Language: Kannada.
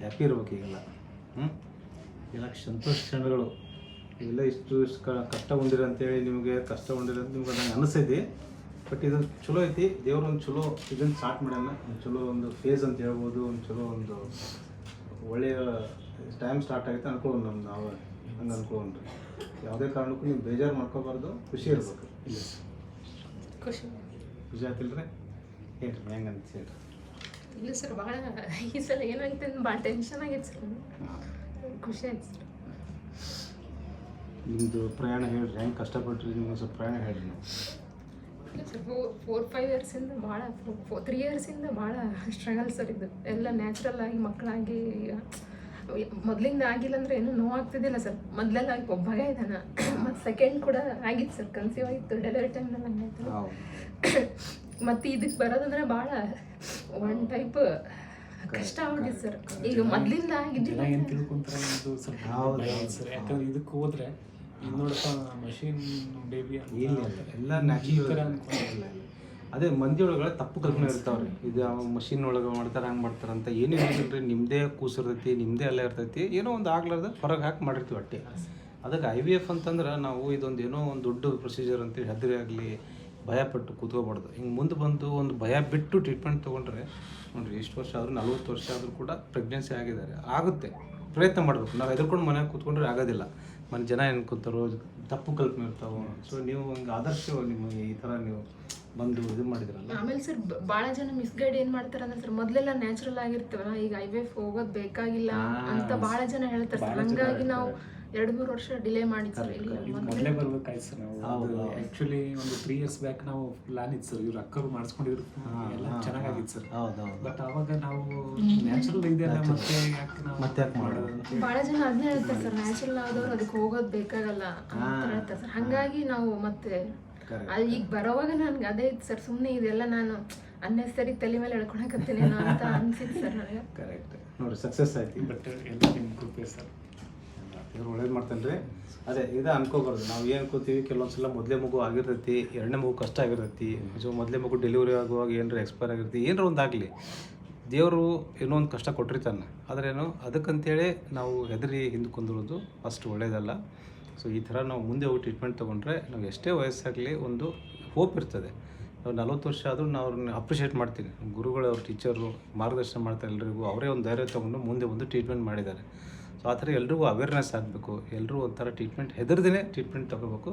ಹ್ಯಾಪಿ ಇರ್ಬೇಕು ಈಗೆಲ್ಲ. ಎಲ್ಲ ಸಂತೋಷ ಕ್ಷಣಗಳು ಇವೆಲ್ಲ ಇಷ್ಟು ಕಷ್ಟ ಉಂಡಿರ ಅಂತೇಳಿ ನಿಮಗೆ ಕಷ್ಟ ಉಂಡಿರ ಅಂತ ನಿಮ್ಗೆ ನಂಗೆ ಅನಿಸ್ತೈತಿ. ಬಟ್ ಇದು ಚಲೋ ಐತಿ. ದೇವ್ರು ಒಂದು ಚಲೋ ಇದನ್ನು ಸ್ಟಾರ್ಟ್ ಮಾಡ್ಯಾನ. ಒಂದು ಚಲೋ ಒಂದು ಫೇಸ್ ಅಂತ ಹೇಳ್ಬೋದು. ಒಂದು ಚಲೋ ಒಂದು ಒಳ್ಳೆಯ ಟೈಮ್ ಸ್ಟಾರ್ಟ್ ಆಗೈತೆ ಅನ್ಕೊಳ್ಳೋಣ. ನಾವು ಹಂಗೆ ಅನ್ಕೊಳ್ಳೋಣ್ರಿ. ಯಾವುದೇ ಕಾರಣಕ್ಕೂ ನೀವು ಬೇಜಾರು ಮಾಡ್ಕೋಬಾರ್ದು, ಖುಷಿ ಇರ್ಬೇಕು. ಇಲ್ಲ ಖುಷಿ ಆಯ್ತಿಲ್ರಿ? ಹೇಳ್ರಿ ಹೆಂಗೆ ಅಂತ ಹೇಳ್ರಿ. ಇಲ್ಲ ಸರ್, ಭಾಳ ಈ ಸಲ ಏನಾಗಿತ್ತು ಅಂತ ಭಾಳ ಟೆನ್ಷನ್ ಆಗೈತೆ ಸರ್. ಖುಷಿ ಆಯ್ತು ಸರ್. ನಿಮ್ಮದು ಪ್ರಯಾಣ ಹೇಳ್ರಿ, ಹೆಂಗೆ ಕಷ್ಟಪಟ್ರಿ ನಿಮ್ಗೆ ಸ್ವಲ್ಪ ಪ್ರಯಾಣ ಹೇಳ್ರಿ. ನೀವು ಇಲ್ಲ ಸರ್, 4-5 ಇಯರ್ಸಿಂದ ಭಾಳ 3 ಇಯರ್ಸಿಂದ ಭಾಳ ಸ್ಟ್ರಗಲ್ ಸರ್. ಇದು ಎಲ್ಲ ನ್ಯಾಚುರಲ್ ಆಗಿ ಮಕ್ಕಳಾಗಿ ಮೊದಲಿಂದ ಆಗಿಲ್ಲ ಅಂದರೆ ಏನೂ ನೋವಾಗ್ತಿದ್ದಿಲ್ಲ ಸರ್. ಮೊದಲೆಲ್ಲ ಒಬ್ಬಗ ಇದ್ದಾನ. ಮತ್ತು ಸೆಕೆಂಡ್ ಕೂಡ ಆಗಿತ್ತು ಸರ್, ಕನ್ಸೀವ್ ಆಗಿತ್ತು ಡೆಲಿವರಿ ಟೈಮ್ನಲ್ಲಿ ಹಂಗಾಯ್ತು. ಮತ್ತು ಇದಕ್ಕೆ ಬರೋದಂದ್ರೆ ಭಾಳ ಒನ್ ಟೈಪ್ ಕಷ್ಟ ಆಗ್ಬಿಟ್ಟಿತ್ತು ಸರ್. ಈಗ ಮೊದಲಿಂದ ಆಗಿದ್ದಿಲ್ಲ. ಏನು ತಿಳ್ಕೊಂತಾರೆ ಇದು ಸ್ವಲ್ಪ ಸರ್. ಯಾಕಂದ್ರೆ ಇದಕ್ಕೆ ಹೋದ್ರೆ ಈಗ ನೋಡಪ್ಪ ಮಷೀನ್ ಬೇಬಿ ಎಲ್ಲ ನ್ಯಾಚುರಲ್. ಅದೇ ಮಂದಿ ಒಳಗೆ ತಪ್ಪು ಕಲ್ಪನೆ ಇರ್ತಾವ್ರಿ. ಇದು ಮಷಿನ್ ಒಳಗೆ ಮಾಡ್ತಾರೆ, ಹಂಗೆ ಮಾಡ್ತಾರೆ ಅಂತ ಏನೂ ಇರೋದಿಲ್ಲ ರೀ. ನಿಮ್ಮದೇ ಕೂಸಿರ್ತೈತಿ, ನಿಮ್ಮದೇ ಎಲ್ಲ ಇರ್ತೈತಿ. ಏನೋ ಒಂದು ಆಗ್ಲಾರ್ದ ಹೊರಗೆ ಹಾಕಿ ಮಾಡಿರ್ತೀವಿ ಅಟ್ಟೆ. ಅದಕ್ಕೆ IVF ಅಂತಂದ್ರೆ ನಾವು ಇದೊಂದು ಏನೋ ಒಂದು ದೊಡ್ಡ ಪ್ರೊಸೀಜರ್ ಅಂತೇಳಿ ಹೆದರಿ ಆಗಲಿ ಭಯಪಟ್ಟು ಕೂತ್ಕೋಬಾರ್ದು. ಹಿಂಗೆ ಮುಂದೆ ಬಂದು ಒಂದು ಭಯ ಬಿಟ್ಟು ಟ್ರೀಟ್ಮೆಂಟ್ ತೊಗೊಂಡ್ರೆ ನೋಡಿರಿ, ಎಷ್ಟು ವರ್ಷ ಆದರೂ 40 ವರ್ಷ ಆದರೂ ಕೂಡ ಪ್ರೆಗ್ನೆನ್ಸಿ ಆಗಿದ್ದಾರೆ. ಆಗುತ್ತೆ, ಪ್ರಯತ್ನ ಮಾಡಬೇಕು. ನಾವು ಹೆದರ್ಕೊಂಡು ಮನೆಯಾಗ ಕೂತ್ಕೊಂಡ್ರೆ ಆಗೋದಿಲ್ಲ. ಮನೆ ಜನ ಏನು ಕೂತಾರೋ, ತಪ್ಪು ಕಲ್ಪನೆ ಇರ್ತಾವೆ. ಸೊ ನೀವು ಒಂದು ಆದರ್ಶ ನಿಮಗೆ ಈ ಥರ ನೀವು ಬಂದು ಇದು ಮಾಡಿದ್ರಲ್ಲ. ಆಮೇಲೆ ಸರ್ ಭಾಳ ಜನ ಮಿಸ್ಗೈಡ್ ಏನು ಮಾಡ್ತಾರೆ ಅಂದ್ರೆ ಸರ್, ಮೊದಲೆಲ್ಲ ನ್ಯಾಚುರಲ್ ಆಗಿರ್ತೀವಲ್ಲ, ಈಗ IVF ಹೋಗೋದು ಬೇಕಾಗಿಲ್ಲ ಅಂತ ಭಾಳ ಜನ ಹೇಳ್ತಾರೆ ಸರ್. ಹಂಗಾಗಿ ನಾವು 2-3 ವರ್ಷ ಡಿಲೇ ಮಾಡಿದ್ವಿ. ಮೊದಲೇ ಬರ್ಬೇಕಾಯ್ತು ಸರ್. ನಾವು ಆ್ಯಕ್ಚುಲಿ ಒಂದು 3 ಇಯರ್ಸ್ ಬ್ಯಾಕ್ ನಾವು ಪ್ಲಾನ್ ಇತ್ತು ಸರ್. ಇವ್ರು ಅಕ್ಕರು ಮಾಡಿಸ್ಕೊಂಡಿದ್ರು, ಎಲ್ಲ ಚೆನ್ನಾಗಿತ್ತು ಸರ್. ಹೌದೌದು. ಬಟ್ ಅವಾಗ ನಾವು ನ್ಯಾಚುರಲ್ ಇದೆಯಲ್ಲ, ಮತ್ತೆ ಯಾಕೆ ಮಾಡೋದು. ಭಾಳ ಜನ ಅದನ್ನೇ ಹೇಳ್ತಾರೆ ಸರ್, ನ್ಯಾಚುರಲ್ ಆದವ್ರು ಅದಕ್ಕೆ ಹೋಗೋದು ಬೇಕಾಗಲ್ಲ ಅಂತ ಹೇಳ್ತಾರೆ ಸರ್. ಹಾಗಾಗಿ ನಾವು ಮತ್ತೆ ಅಲ್ಲಿ ಈಗ ಬರೋವಾಗ ನನ್ಗೆ ಅದೇ ಇತ್ತು ಸರ್, ಸುಮ್ಮನೆ ಇದೆಲ್ಲ ನಾನು ಅನ್ನೆಸರಿ ತಲೆ ಮೇಲೆ ಎಳ್ಕೊಳಕತ್ತೀನಿ ಅಂತ ಅನ್ಸಿತ್ತು ಸರ್ ನನಗೆ. ಕರೆಕ್ಟ್ ನೋಡಿ, ಸಕ್ಸಸ್ ಆಯ್ತು. ಬಟ್ ಎಲ್ಲ ನಿಮ್ಮ ಕೃಪೆ ಸರ್. ಇವ್ರು ಒಳ್ಳೇದು ಮಾಡ್ತಾನೆ ರೀ. ಅದೇ ಇದು ಅನ್ಕೋಬಾರ್ದು. ನಾವು ಏನು ಅನ್ಕೋತೀವಿ, ಕೆಲವೊಂದ್ಸಲ ಮೊದಲೇ ಮಗು ಆಗಿರ್ತೈತಿ, 2ನೇ ಮಗು ಕಷ್ಟ ಆಗಿರ್ತೈತಿ. ಸೊ ಮೊದಲೇ ಮಗು ಡೆಲಿವರಿ ಆಗುವಾಗ ಏನಾರ ಎಕ್ಸ್ಪೈರ್ ಆಗಿರ್ತೀವಿ, ಏನಾರ ಒಂದು ಆಗಲಿ, ದೇವರು ಏನೋ ಒಂದು ಕಷ್ಟ ಕೊಟ್ಟಿರ್ತಾನೆ. ಆದ್ರೇನು ಅದಕ್ಕಂತೇಳಿ ನಾವು ಹೆದರಿ ಹಿಂದೆ ಕುಂದಿರೋದು ಅಷ್ಟು ಒಳ್ಳೇದಲ್ಲ. ಸೊ ಈ ಥರ ನಾವು ಮುಂದೆ ಹೋಗಿ ಟ್ರೀಟ್ಮೆಂಟ್ ತೊಗೊಂಡ್ರೆ ನಾವು ಎಷ್ಟೇ ವಯಸ್ಸಾಗಲಿ ಒಂದು ಹೋಪ್ ಇರ್ತದೆ. ನಾವು 40 ವರ್ಷ ಆದರೂ ನಾವು ಅವ್ರನ್ನ ಅಪ್ರಿಷಿಯೇಟ್ ಮಾಡ್ತೀನಿ. ಗುರುಗಳು, ಅವ್ರ ಟೀಚರು ಮಾರ್ಗದರ್ಶನ ಮಾಡ್ತಾರೆ ಎಲ್ರಿಗೂ. ಅವರೇ ಒಂದು ಧೈರ್ಯ ತೊಗೊಂಡು ಮುಂದೆ ಬಂದು ಟ್ರೀಟ್ಮೆಂಟ್ ಮಾಡಿದ್ದಾರೆ. ಸೊ ಆ ಥರ ಎಲ್ರಿಗೂ ಅವೇರ್ನೆಸ್ ಆಗಬೇಕು. ಎಲ್ಲರೂ ಒಂಥರ ಟ್ರೀಟ್ಮೆಂಟ್ ಹೆದರ್ದೇ ಟ್ರೀಟ್ಮೆಂಟ್ ತೊಗೋಬೇಕು.